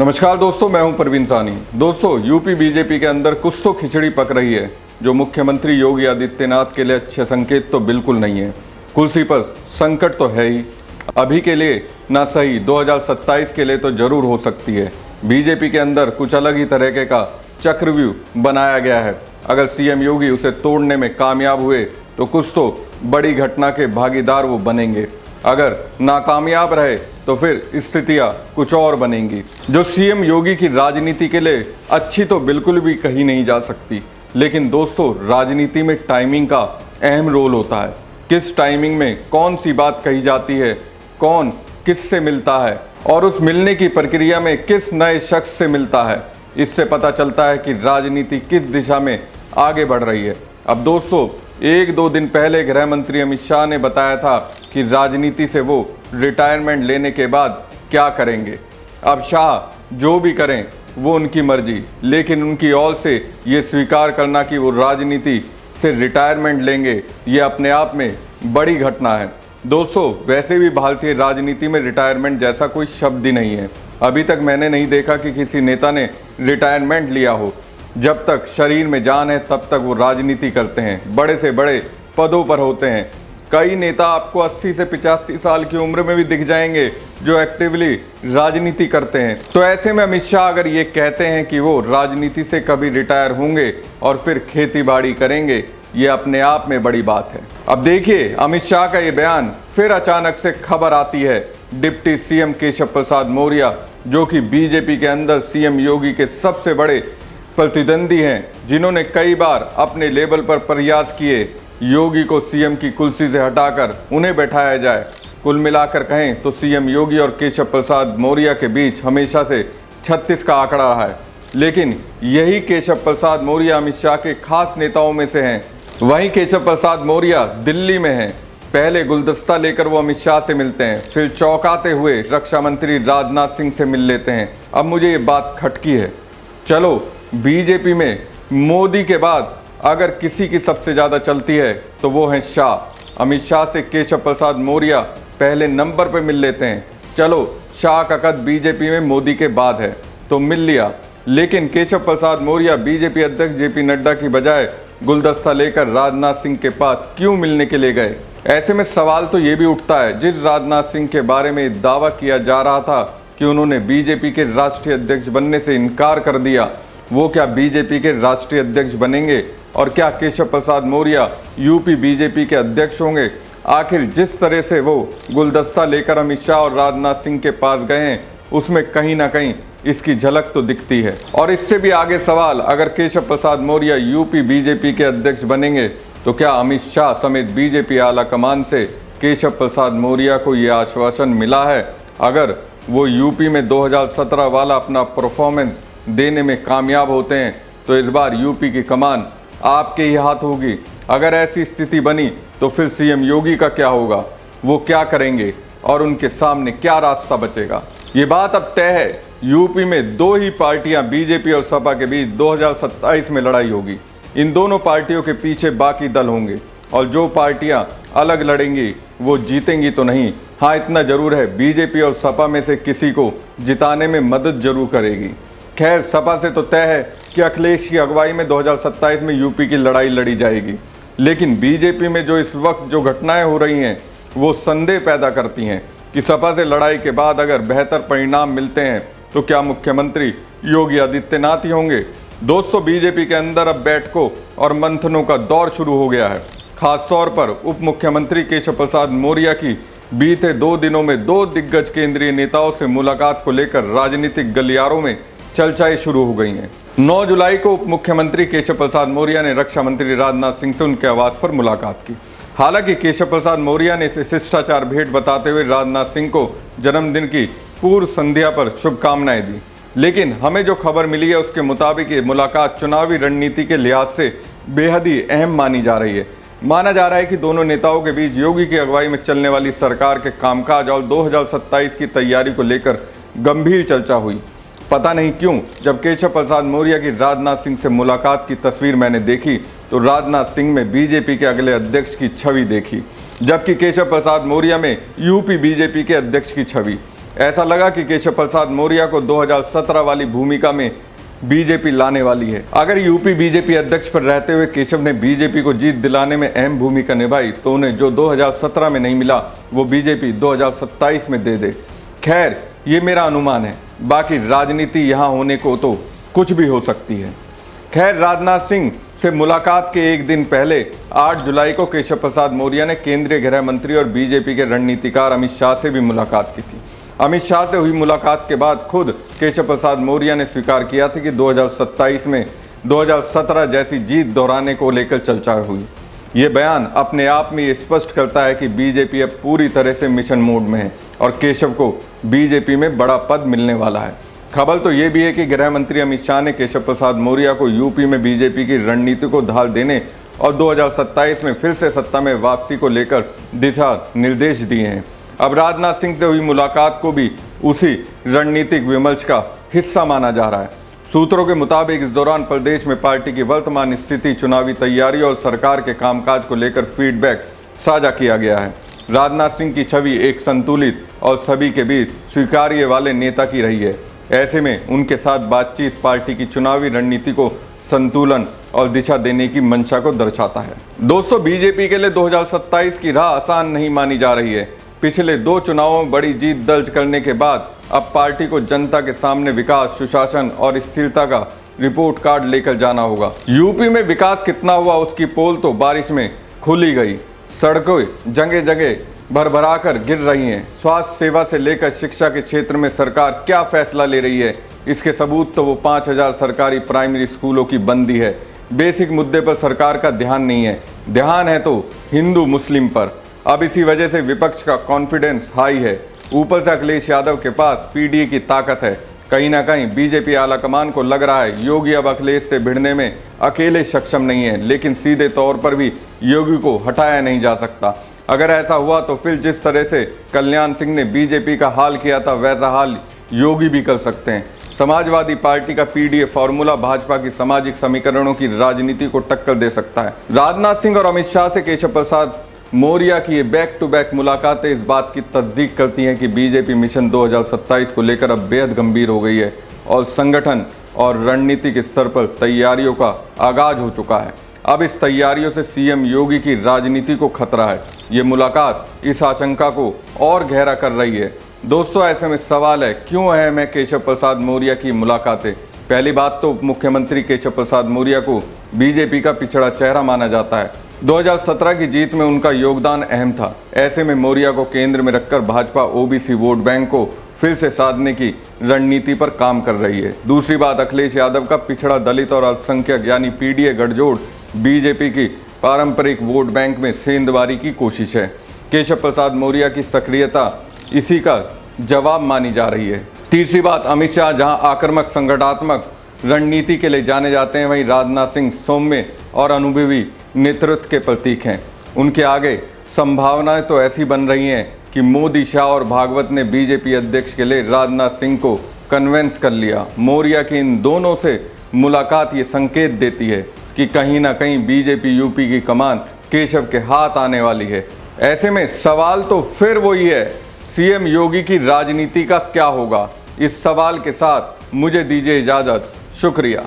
नमस्कार दोस्तों, मैं हूं प्रवीण सानी। दोस्तों, यूपी बीजेपी के अंदर कुछ तो खिचड़ी पक रही है जो मुख्यमंत्री योगी आदित्यनाथ के लिए अच्छे संकेत तो बिल्कुल नहीं है। कुर्सी पर संकट तो है ही, अभी के लिए ना सही 2027 के लिए तो जरूर हो सकती है। बीजेपी के अंदर कुछ अलग ही तरीके का चक्रव्यूह बनाया गया है। अगर सीएम योगी उसे तोड़ने में कामयाब हुए तो कुछ तो बड़ी घटना के भागीदार वो बनेंगे। अगर नाकामयाब रहे तो फिर स्थितियां कुछ और बनेंगी जो सीएम योगी की राजनीति के लिए अच्छी तो बिल्कुल भी कही नहीं जा सकती। लेकिन दोस्तों, राजनीति में टाइमिंग का अहम रोल होता है। किस टाइमिंग में कौन सी बात कही जाती है, कौन किससे मिलता है और उस मिलने की प्रक्रिया में किस नए शख्स से मिलता है, इससे पता चलता है कि राजनीति किस दिशा में आगे बढ़ रही है। अब दोस्तों, 1-2 दिन पहले गृह मंत्री अमित शाह ने बताया था कि राजनीति से वो रिटायरमेंट लेने के बाद क्या करेंगे। अब शाह जो भी करें वो उनकी मर्जी, लेकिन उनकी ओर से ये स्वीकार करना कि वो राजनीति से रिटायरमेंट लेंगे, ये अपने आप में बड़ी घटना है। दोस्तों, वैसे भी भारतीय राजनीति में रिटायरमेंट जैसा कोई शब्द ही नहीं है। अभी तक मैंने नहीं देखा कि किसी नेता ने रिटायरमेंट लिया हो। जब तक शरीर में जान है तब तक वो राजनीति करते हैं, बड़े से बड़े पदों पर होते हैं। कई नेता आपको 80 से 85 साल की उम्र में भी दिख जाएंगे जो एक्टिवली राजनीति करते हैं। तो ऐसे में अमित शाह अगर ये कहते हैं कि वो राजनीति से कभी रिटायर होंगे और फिर खेतीबाड़ी करेंगे, ये अपने आप में बड़ी बात है। अब देखिए, अमित शाह का ये बयान फिर अचानक से खबर आती है डिप्टी सीएम केशव प्रसाद मौर्य, जो कि बीजेपी के अंदर सीएम योगी के सबसे बड़े प्रतिद्वंदी हैं, जिन्होंने कई बार अपने लेवल पर प्रयास किए योगी को सीएम की कुर्सी से हटाकर उन्हें बैठाया जाए। कुल मिलाकर कहें तो सीएम योगी और केशव प्रसाद मौर्य के बीच हमेशा से 36 का आंकड़ा रहा है। लेकिन यही केशव प्रसाद मौर्य अमित शाह के खास नेताओं में से हैं। वहीं केशव प्रसाद मौर्य दिल्ली में हैं। पहले गुलदस्ता लेकर वो अमित शाह से मिलते हैं, फिर चौंकाते हुए रक्षा मंत्री राजनाथ सिंह से मिल लेते हैं। अब मुझे ये बात खटकी है। चलो, बीजेपी में मोदी के बाद अगर किसी की सबसे ज़्यादा चलती है तो वो है शाह। अमित शाह से केशव प्रसाद मौर्य पहले नंबर पे मिल लेते हैं। चलो, शाह का कद बीजेपी में मोदी के बाद है तो मिल लिया, लेकिन केशव प्रसाद मौर्य बीजेपी अध्यक्ष जेपी नड्डा की बजाय गुलदस्ता लेकर राजनाथ सिंह के पास क्यों मिलने के लिए गए। ऐसे में सवाल तो ये भी उठता है, जिस राजनाथ सिंह के बारे में दावा किया जा रहा था कि उन्होंने बीजेपी के राष्ट्रीय अध्यक्ष बनने से इनकार कर दिया, वो क्या बीजेपी के राष्ट्रीय अध्यक्ष बनेंगे और क्या केशव प्रसाद मौर्य यूपी बीजेपी के अध्यक्ष होंगे। आखिर जिस तरह से वो गुलदस्ता लेकर अमित शाह और राजनाथ सिंह के पास गए हैं, उसमें कहीं ना कहीं इसकी झलक तो दिखती है। और इससे भी आगे सवाल, अगर केशव प्रसाद मौर्य यूपी बीजेपी के अध्यक्ष बनेंगे तो क्या अमित शाह समेत बीजेपी आला कमान से केशव प्रसाद मौर्य को ये आश्वासन मिला है अगर वो यूपी में 2017 वाला अपना परफॉर्मेंस देने में कामयाब होते हैं तो इस बार यूपी की कमान आपके ही हाथ होगी। अगर ऐसी स्थिति बनी तो फिर सीएम योगी का क्या होगा, वो क्या करेंगे और उनके सामने क्या रास्ता बचेगा। ये बात अब तय है, यूपी में 2 ही पार्टियां बीजेपी और सपा के बीच 2027 में लड़ाई होगी। इन दोनों पार्टियों के पीछे बाकी दल होंगे और जो पार्टियां अलग लड़ेंगी वो जीतेंगी तो नहीं। हाँ, इतना जरूर है, बीजेपी और सपा में से किसी को जिताने में मदद जरूर करेगी। खैर, सपा से तो तय है कि अखिलेश की अगुवाई में 2027 में यूपी की लड़ाई लड़ी जाएगी। लेकिन बीजेपी में जो इस वक्त जो घटनाएं हो रही हैं वो संदेह पैदा करती हैं कि सपा से लड़ाई के बाद अगर बेहतर परिणाम मिलते हैं तो क्या मुख्यमंत्री योगी आदित्यनाथ ही होंगे। दोस्तों, बीजेपी के अंदर अब बैठकों और मंथनों का दौर शुरू हो गया है। खासतौर पर उप मुख्यमंत्री केशव प्रसाद मौर्य की बीते 2 दिनों में 2 दिग्गज केंद्रीय नेताओं से मुलाकात को लेकर राजनीतिक गलियारों में चर्चाएं शुरू हो गई हैं। 9 जुलाई को उप मुख्यमंत्री केशव प्रसाद मौर्य ने रक्षा मंत्री राजनाथ सिंह से उनके आवास पर मुलाकात की। हालांकि केशव प्रसाद मौर्य ने इसे शिष्टाचार भेंट बताते हुए राजनाथ सिंह को जन्मदिन की पूर्व संध्या पर शुभकामनाएं दी। लेकिन हमें जो खबर मिली है उसके मुताबिक ये मुलाकात चुनावी रणनीति के लिहाज से बेहद ही अहम मानी जा रही है। माना जा रहा है कि दोनों नेताओं के बीच योगी की अगुवाई में चलने वाली सरकार के कामकाज और 2027 की तैयारी को लेकर गंभीर चर्चा हुई। पता नहीं क्यों जब केशव प्रसाद मौर्य की राजनाथ सिंह से मुलाकात की तस्वीर मैंने देखी तो राजनाथ सिंह में बीजेपी के अगले अध्यक्ष की छवि देखी, जबकि केशव प्रसाद मौर्य में यूपी बीजेपी के अध्यक्ष की छवि। ऐसा लगा कि केशव प्रसाद मौर्य को 2017 वाली भूमिका में बीजेपी लाने वाली है। अगर यूपी बीजेपी अध्यक्ष पर रहते हुए केशव ने बीजेपी को जीत दिलाने में अहम भूमिका निभाई तो उन्हें जो 2017 में नहीं मिला वो बीजेपी 2027 में दे दे। खैर, ये मेरा अनुमान है, बाकी राजनीति यहाँ होने को तो कुछ भी हो सकती है। खैर, राजनाथ सिंह से मुलाकात के एक दिन पहले 8 जुलाई को केशव प्रसाद मौर्य ने केंद्रीय गृह मंत्री और बीजेपी के रणनीतिकार अमित शाह से भी मुलाकात की थी। अमित शाह से हुई मुलाकात के बाद खुद केशव प्रसाद मौर्य ने स्वीकार किया था कि 2027 में 2017 जैसी जीत दोहराने को लेकर चर्चा हुई। ये बयान अपने आप में ये स्पष्ट करता है कि बीजेपी अब पूरी तरह से मिशन मोड में है और केशव को बीजेपी में बड़ा पद मिलने वाला है। खबर तो ये भी है कि गृह मंत्री अमित शाह ने केशव प्रसाद मौर्य को यूपी में बीजेपी की रणनीति को ढाल देने और 2027 में फिर से सत्ता में वापसी को लेकर दिशा निर्देश दिए हैं। अब राजनाथ सिंह से हुई मुलाकात को भी उसी रणनीतिक विमर्श का हिस्सा माना जा रहा है। सूत्रों के मुताबिक इस दौरान प्रदेश में पार्टी की वर्तमान स्थिति, चुनावी तैयारी और सरकार के कामकाज को लेकर फीडबैक साझा किया गया है। राजनाथ सिंह की छवि एक संतुलित और सभी के बीच स्वीकार्य वाले नेता की रही है। ऐसे में उनके साथ बातचीत पार्टी की चुनावी रणनीति को संतुलन और दिशा देने की मंशा को दर्शाता है। दोस्तों, बीजेपी के लिए 2027 की राह आसान नहीं मानी जा रही है। पिछले 2 चुनावों में बड़ी जीत दर्ज करने के बाद अब पार्टी को जनता के सामने विकास, सुशासन और स्थिरता का रिपोर्ट कार्ड लेकर जाना होगा। यूपी में विकास कितना हुआ उसकी पोल तो बारिश में खुली गई। सड़कें जगह जगह भरभरा कर गिर रही हैं। स्वास्थ्य सेवा से लेकर शिक्षा के क्षेत्र में सरकार क्या फैसला ले रही है, इसके सबूत तो वो 5000 सरकारी प्राइमरी स्कूलों की बंदी है। बेसिक मुद्दे पर सरकार का ध्यान नहीं है, ध्यान है तो हिंदू मुस्लिम पर। अब इसी वजह से विपक्ष का कॉन्फिडेंस हाई है। ऊपर से अखिलेश यादव के पास पीडीए की ताकत है। कहीं ना कहीं बीजेपी आलाकमान को लग रहा है योगी अब अखिलेश से भिड़ने में अकेले सक्षम नहीं है, लेकिन सीधे तौर पर भी योगी को हटाया नहीं जा सकता। अगर ऐसा हुआ तो फिर जिस तरह से कल्याण सिंह ने बीजेपी का हाल किया था वैसा हाल योगी भी कर सकते हैं। समाजवादी पार्टी का पीडीए फॉर्मूला भाजपा की सामाजिक समीकरणों की राजनीति को टक्कर दे सकता है। राजनाथ सिंह और अमित शाह से केशव प्रसाद मौर्य की ये बैक टू बैक मुलाकातें इस बात की तस्दीक करती हैं कि बीजेपी मिशन 2027 को लेकर अब बेहद गंभीर हो गई है और संगठन और रणनीतिक स्तर पर तैयारियों का आगाज हो चुका है। अब इस तैयारियों से सीएम योगी की राजनीति को खतरा है। ये मुलाकात इस आशंका को और गहरा कर रही है। दोस्तों, ऐसे में सवाल है, क्यों अहम है केशव प्रसाद मौर्य की मुलाकातें? पहली बात तो मुख्यमंत्री केशव प्रसाद मौर्य को बीजेपी का पिछड़ा चेहरा माना जाता है। 2017 की जीत में उनका योगदान अहम था। ऐसे में मौर्य को केंद्र में रखकर भाजपा ओबीसी वोट बैंक को फिर से साधने की रणनीति पर काम कर रही है। दूसरी बात, अखिलेश यादव का पिछड़ा दलित और अल्पसंख्यक यानी पीडीए गठजोड़ बीजेपी की पारंपरिक वोट बैंक में सेंधमारी की कोशिश है। केशव प्रसाद मौर्य की सक्रियता इसी का जवाब मानी जा रही है। तीसरी बात, अमित शाह जहां आक्रामक संगठनात्मक रणनीति के लिए जाने जाते हैं, वहीं राजनाथ सिंह सौम्य और अनुभवी नेतृत्व के प्रतीक हैं। उनके आगे संभावनाएं तो ऐसी बन रही हैं कि मोदी, शाह और भागवत ने बीजेपी अध्यक्ष के लिए राजनाथ सिंह को कन्वेंस कर लिया। मौर्य की इन दोनों से मुलाकात ये संकेत देती है कि कहीं ना कहीं बीजेपी यूपी की कमान केशव के हाथ आने वाली है। ऐसे में सवाल तो फिर वही है, सीएम योगी की राजनीति का क्या होगा? इस सवाल के साथ मुझे दीजिए इजाज़त। शुक्रिया।